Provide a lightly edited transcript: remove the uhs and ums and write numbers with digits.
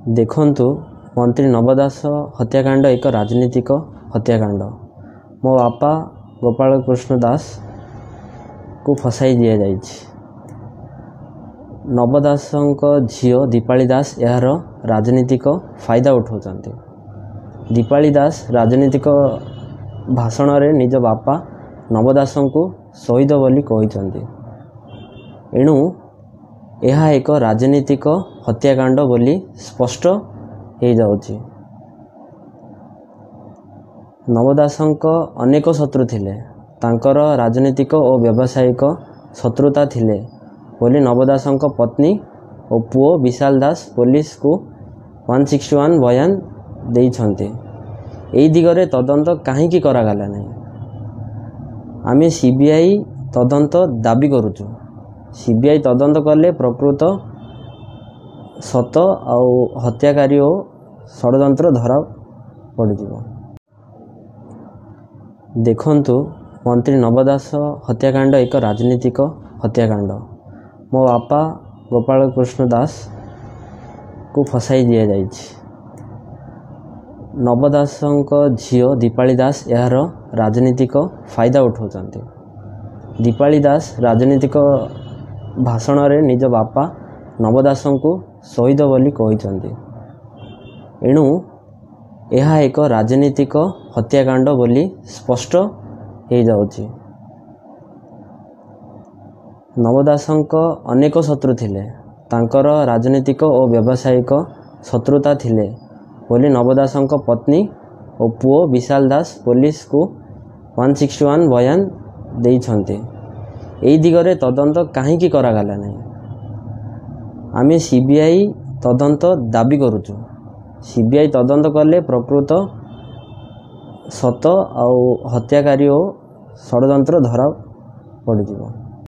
देखंतु मंत्री नव दास हत्याकांड एक राजनीतिक हत्याकांड। मो बापा गोपाल कृष्ण दास को फसाई दि जाइछि। नव दास झील दीपाली दास यार राजनीतिक फायदा उठाउछन्ति। दीपाली दास राजनीतिक भाषण रे निज बापा नव दास को शहीद बोली कहिसन्ति। एणु यह एक राजनीतिक हत्याकांड बोली स्पष्ट हो जाउछि। नव दासंक अनेक शत्रु थिले, तांकर राजनीतिक और व्यावसायिक शत्रुता थिले बोली नव दासंक पत्नी और पुओ विशाल दास पुलिस को 161 बयान देइछन्ते। एई दिगरे तदंत काहेकि करागला नहीं? आमे सीबीआई तदंत दाबी करूछु। सीबीआई तदंत कले प्रकृत सत आउ हत्याकारी और षड्यंत्र धरा पड़िजिवो। देखंतु मंत्री नव दास हत्याकांड एक राजनीतिक हत्याकांड। मो बापा गोपाल कृष्ण दास को फसाई दि जाइछि। नव दासंक झील दीपाली दास यार राजनीतिक फायदा उठाउछन्ति। दीपाली दास राजनीतिक भाषण रे निज बापा नव दास को शहीद बोली कहिसन्ति। एणु यह एक राजनीतिक हत्याकांड बोली स्पष्ट हो जाउछि। नव दासंक अनेक शत्रु थिले, तांकर राजनीतिक और व्यावसायिक शत्रुता थिले बोली नव दासंक पत्नी और पुओ विशाल दास पुलिस को 161 बयान देइछन्ते। एई दिगरे तदंत काहेकि करागला नहीं? आमे सीबीआई तदंत दाबी करूछु। सीबीआई तदंत कले प्रकृत सत आउ हत्याकारी और षड्यंत्र धरा पड़िजिवो।